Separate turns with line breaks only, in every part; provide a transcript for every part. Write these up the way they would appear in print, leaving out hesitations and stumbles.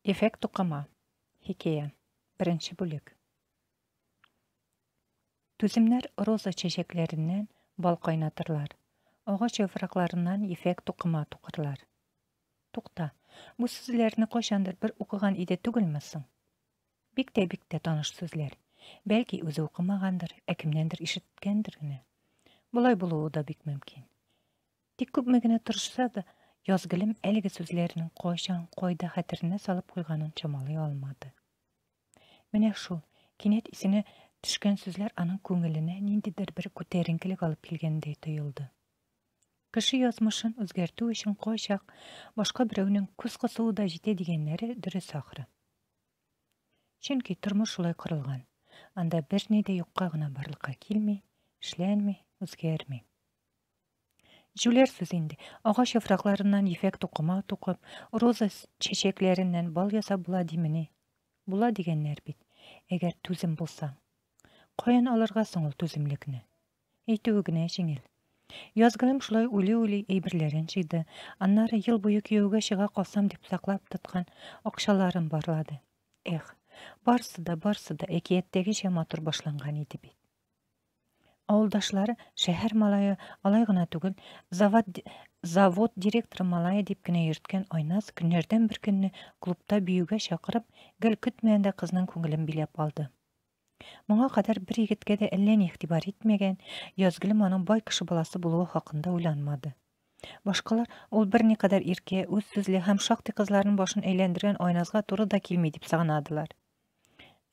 Effekt to'qama. Hikaye. Birinchi bölük. Tüzümler roza çeşeklerinden bal kaynatırlar. Ağaç yapraklarından effekt to'qama to'qirlar. To'xta, bu sözlerini qo'shandir bir o'qigan ide tugilmasin. Bikte tanış sözler. Belki o'zi o'qimagandir, kimdandir eshitgandirgina. Bulay buluvi da bik mümkin. Tik ko'pmagina turishsa da, yozgilim elgi sözlerinin qo'shan qo'yda xatirine salib qo'yganын chamalay olmadi. Mene şul, kinet isine düşkən sözler anın көңіліне nindidir bir көтеріңкілік алып келгендей tuyuldu. Кіші yazmışın өзгерту үшін қойшақ, başka біреуінің көз қысуы да жете дегенлері дұрыс ақыры. Çünkü тұрмыш шулай құрылған. Анда бір неде юққа ғына барлыққа келмей, işlenmey, өзгермей. Jüler sözünde ağaç yapraklarından effekt to'qima to'qib, roza çiçeklerinden bal yasa bula dimini. Bula degenler bit. Eğer tüzüm bulsa. Qoyan alırga soňul tüzümlikni. Eytügüne şeňil. Yazgılym şulay uly eýbirlerin çydy. Annary ýyl boýu kiýewge şyga kalsam dip saklap tutgan akşalarym barlady. Barsy da ekiyetdegi şematur başlangan idi bit. Awuldaşlary şäher malayı alay gına tügül, zavod direktory malayı dip gine ýürtgen Oýnaz günlerden bir günni klubda biýüge şakyryp, gel kütmegende kıznyň köňülin bilep aldy. Muňa kadar bir ýigitge de ellen ihtibar etmegen, ýazgylym anyň bay kişi balası bulugy hakynda uýlanmady. Başkalar ol bir nekadar irke, öz sözli hem şakty kızlaryň başyn eýlendirgen Oýnazga tury da kelmey dip saganadylar.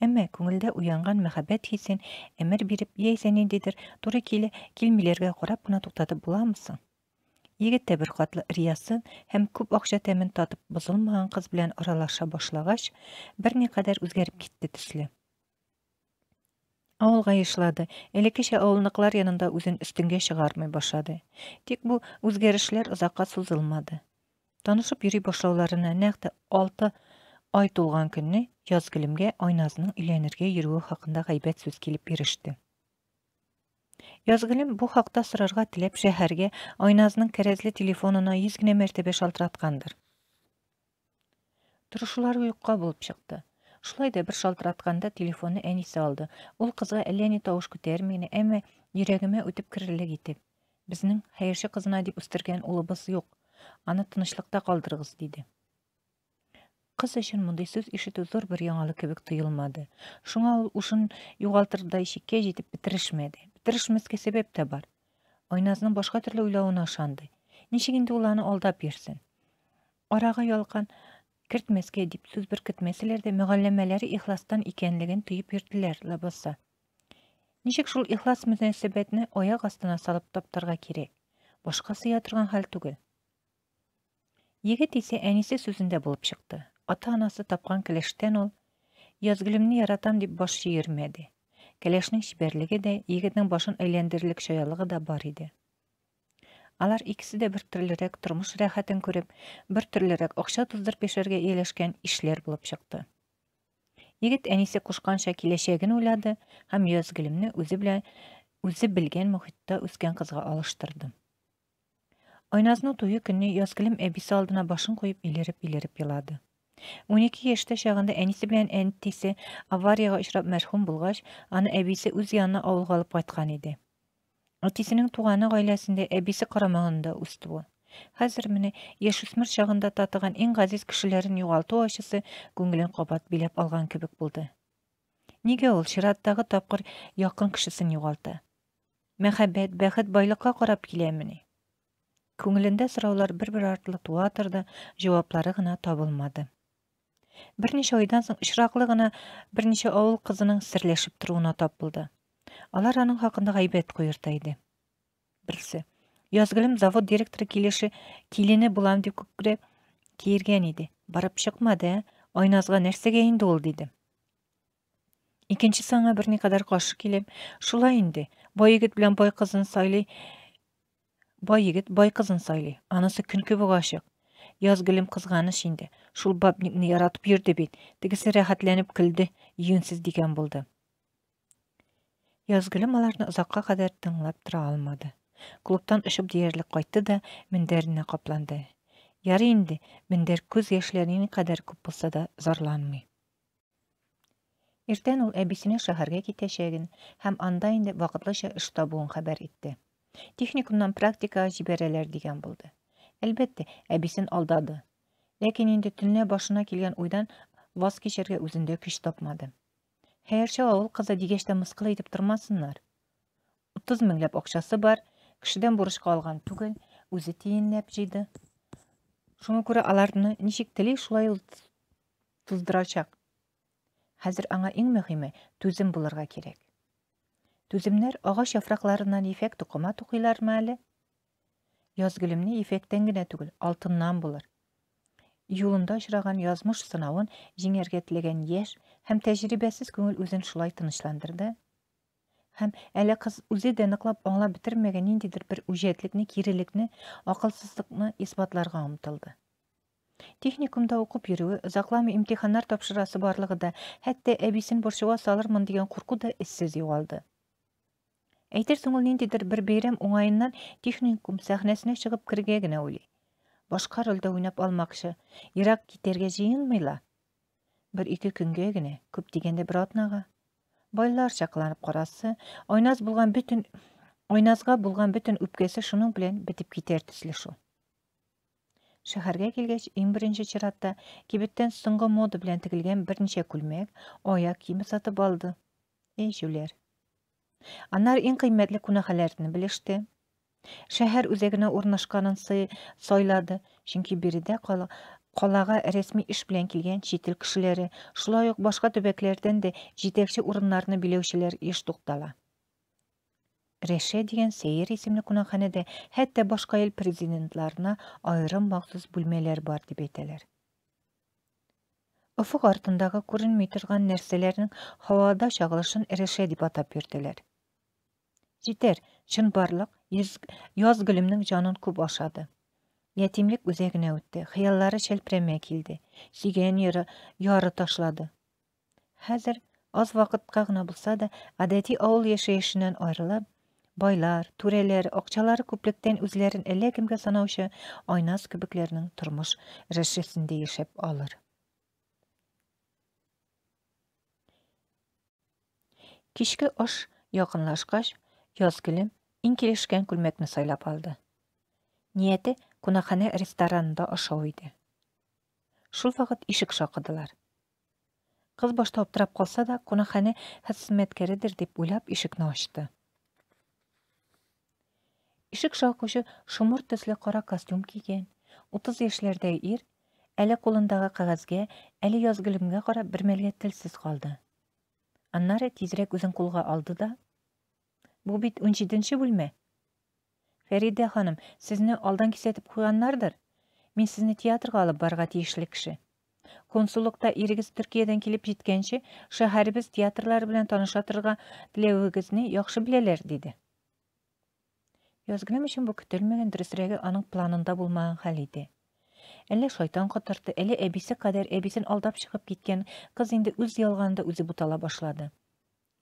Emme köňülde uyangan mehabbet hisin emir birip ýeýsenindedir tury kelmelerge gorap gına toktatyp bulamysyň? Ýigit de bir katly riyasyn hem köp akşa temin tatyp bozulmagan kız bilen aralaşa başlagaç bir nekadar özgerip gitdi tüsli. Awulga ýyşlady. Elekeşe awulnyklar ýanynda özün üstünge şygarmay başlady. Tik bu özgerişler uzakka suzulmady. Tanışyp ýüri başlawlaryna nähde 6 ay tolgan günni ýazgylimge Oýnazynyň üýlenirge ýürügi hakynda gaýbet söz kelip berişdi. Ýazgylym bu hakda sırarga tilep şäherge Oýnazynyň kerezli telefonuna 100 gine mertebe şaltyratgandyr. Turuşlar uýukka bolup çykdy. Şulay da bir şaltyratkanda telefonu enisi aldı. Ol kızga elleni tavuş kötermeyni, emme yüregime ötüp kirilli gitip. Bizning hayırşı kızına dip üstürgen ulubuz yok. Anı tınışlıkta kaldırgız dedi. Kız için munday söz işiti zor bir ýaňalyk kebek tuyulmady. Şuňa ol uşun ýugaltyrda şikке jetip bitirişmedi. Bitirişmeske sebep de bar. Oýnazynyň başga türlü uýlawyna şandy. Nişiginde ulany aldap bersin. Araga ýalkan kirtmeske dip söz bir kitmeseler de mügallemeleri ihlastan ikenligin tüyüp yürtdiler labasa. Nişik şul ihlas münasebetini oyak astyna salıp taptarga kerek. Başkası ýatyrgan hal tugul. Ýigit ise enisi sözünde bolup çykdy. Ata-anasy tapgan kileşten ol, ýazgylymny yaratam dip baş ýermedi. Kileşniň şiberligi de, ýigitniň başyn eýlendirlik şoýalygy da bar idi. Alar ikisi de bir türlerek turmuş rahatyn körüp, bir türlerek akşa tuzdyryp beşerge eýleşken işler bolup çykdy. Ýigit enisi kuşkança kileşegini uýlady, hem ýazgylymny özü bilgen muhitda ösgen kızga alıştırdy. Oýnazynyň toýu günni ýazgylym ebisi aldyna başyn goýup ilerip ýylady. 12 ýaşda şagynda enisi bilen entisi avariýaga uçrap merhum bulgaç, any ebisi öz ýanyna awulga alyp gaýtgan idi. Atisinin tuğanı gaýlasynda ebisi qaramagynda üstü bu. Hazır mene ýaşysmyr çagynda tatygan en gaziz kişilerin ýugalty aşysy göňülen qabat bilep algan kebek boldy. Nige ol şiratdagy tapqyr ýakyn kişisini ýugalty? Mehabbet, bähet, baýlykka garap kilemini? Köňülinde syrawlar bir artly tuwatyrdy, jogaplary gyna tabylmady. Birneçe aýdan soň işrakly gyna birneçe awul kyzynyň sirleşip turugyna tapyldy. Alar anyň hakynda gaýbet goýurtaydy. Birisi, ýazgylym zavod direktory kilini bulam dip köpgire kiyirgen idi. Barıp çykmady, Oýnazga närsege indi ol dedi. İkinci saňa bir nekadar gaşy kelip, şulay indi. Boy ýigit bilen boy kyzyny saýly. Boy ýigit boy kyzyny saýly. Anasy künki bu gaşyk. Ýazgylym kızganyş indi. Şul babnikni yaratyp ýürdi bit. Digisi rahatlanıp kildi, ýünsiz digen boldy. Ýazgylym alarny uzakka kadar tınlap tura almady. Klubdan ışıp diýerlik gaýtdy da minderine kaplandy. Яры инде, мендер күз яшьләренең кадәр күп булса да зарланмый. Иртән ул әбисенә шәһәргә китәчәген һәм анда инде вакытлыча эш табуын хәбәр итте. Техникумнан практикага җибәрәләр дигән булды. Әлбәттә, әбисен алдады. Ләкин инде төнлә башына килгән уйдан ваз кичәргә үзендә көч тапмады. Хәерче авыл кызы дигәч тә мыскыл итеп тормасыннар. 30 меңләп акчасы бар, кешедән бурычка алган түгел, үзе тиенләп җыйды. Шуңа күрә аларны ничек тели шулай ул туздырачак. Хәзер аңа иң мөһиме түзем булырга кирәк. Түземнәр агач яфракларыннан ефәк туқыма туқыйлармы әле? Язгөлемне ефәктән генә түгел, алтыннан булыр. Юлында очраган язмыш сынавын җиңәргә теләгән яшь һәм тәҗрибәсез күңел үзен шулай тынычландырды. Һәм әле кыз үзе дә ныклап аңлап бетермәгән ниндидер бер үҗәтлекне, кирелекне, акылсызлыкны исбатларга омтылды. Техникумда укып йөрүе, озакламый имтиханнар тапшырасы барлыгы да, хәтта әбисен борчуга салырмын дигән курку да эзсез югалды. Әйтерсең ул ниндидер бер бәйрәм уңаеннан техникум сәхнәсенә чыгып кергә генә уйлый. Башка рольдә уйнап алмакчы, ерак китәргә җыенмыйла. 1-2 көнгә генә, күп дигәндә бер атнага. Байлар чакланып карасы, Айназга булган бөтен үпкәсе шуның белән бетеп китәр төсле шул. Шәһәргә килгәч, иң беренче чиратта кибеттән соңгы мода белән тегелгән берничә күлмәк, аяк киеме сатып алды. Җүләр. Аннары иң кыйммәтле кунакханәләрне белеште. Шәһәр үзәгенә урнашканын сайлады, чөнки биредә калага рәсми эш белән килгән чит ил кешеләре, шулай ук башка төбәкләрдән дә җитәкче урыннарны биләүчеләр еш туктала. Рәшә дигән Сәйер исемле кунакханәдә хәтта башка ил президентларына аерым махсус бүлмәләр бар дип әйтәләр. Офык артындагы күренми торган нәрсәләрнең һавада чагылышын Рәшә дип атап йөртәләр. Җитәр, чынбарлык Язгөлемнең җанын күп ашады. Ятимлек үзәгенә үтте, хыяллары шәлпрәмә килде, сөйгән яры ташлады. Хәзер аз вакытка гына булса да гадәти авыл яшәешеннән аерылып, байлар, түрәләр, акчалары күплектән үзләрен әллә кемгә санаучы Айназ кебекләрнең тормыш рәшәсендә яшәп алыр. Кичке аш якынлашкач, Язгөлем иң килешкән күлмәкне сайлап алды. Нияте кунакханә ресторанында ашау иде. Шул вакыт ишек шакыдылар. Кыз башта аптырап калса да, кунакханә хезмәткәредер дип уйлап ишекне ачты. Ишек шакучы шомыр төсле кара костюм кигән, 30 яшьләрдәге ир, әле кулындагы кәгазьгә, әле Язгөлемгә карап бер мәлгә телсез калды. Аннары тизрәк үзен кулга алды да: "Бу бит 17нче бүлмә. Фәридә ханым, сезне алдан кисәтеп куйганнардыр. Мин сезне театрга алып барырга тиешле кеше. Консуллыкта ирегез Төркиядән килеп җиткәнче, шәһәребез театрлары белән таныша торырга теләвегезне яхшы беләләр", диде. Язгөлем өчен бу көтелмәгән, дөресрәге аның планында булмаган хәл иде. Әллә шайтан котырты, әллә әбисе кадәр әбисен алдап чыгып киткән кыз инде үз ялганында үзе бутала башлады.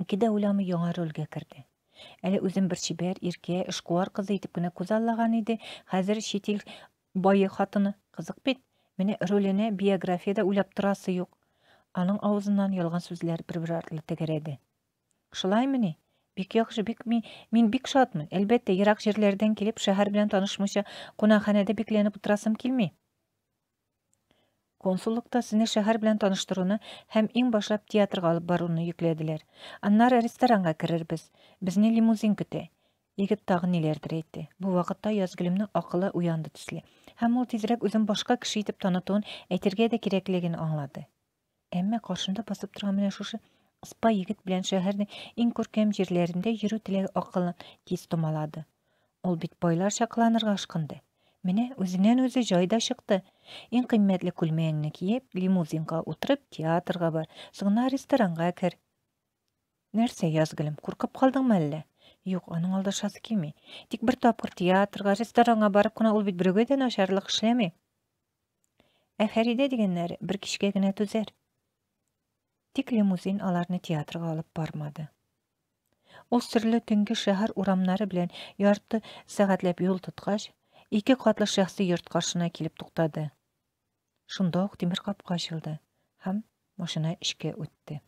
Икедә уйламый яңа рольгә керде. Әле үзен бер чибәр, иркә, эшкуар кызы итеп кенә күзаллаган иде, хәзер чит ил бае хатыны. Кызык бит, менә роленә биографиядә уйлап торасы юк. Аның авызыннан ялган сүзләр бер артлы тәгәрәде. Шулаймыни? Бик яхшы, мин бик шатмын. Әлбәттә, ерак җирләрдән килеп, шәһәр белән танышмыйча, кунакханәдә бикләнеп утырасым килми. Консуллыкта сезне шәһәр белән таныштыруны һәм иң башлап театрга алып баруны йөкләделәр. Аннары ресторанга керербез. Безне лимузин көтә. Егет тагы ниләрдер әйтте. Бу вакытта Язгөлемнең акылы уянды төсле. Һәм ул тизрәк үзен башка кеше итеп танытуын әйтергә дә кирәклеген аңлады. Әмма каршында басып торган менә шушы Спа егет белән шәһәрнең иң күркәм җирләрендә йөрү теләге акылын тиз томалады. Ул бит байлар чакланырга ашкынды. Менә үзеннән үзе җайда чыкты. Иң кыйммәтле күлмәгеңне киеп, лимузинга утырып, театрга бар, соңна ресторанга кер. Нәрсә, Язгөлем, куркып калдыңмы әллә? Юк, аның алдашасы килми. Тик бер тапкыр театрга, ресторанга барып кына ул бит берәүгә дә начарлык эшләми. Фәридә дигәннәре бер кичкә генә түзәр. Тик лимузин аларны театрга алып бармады. Ул серле төнге шәһәр урамнары белән ярты сәгатьләп юл тоткач, 2 qatlы şəxsi yurt qarşısına kelib to'xtadi. Shunda temir qapqa ochildi ham mashina ishga o'tdi.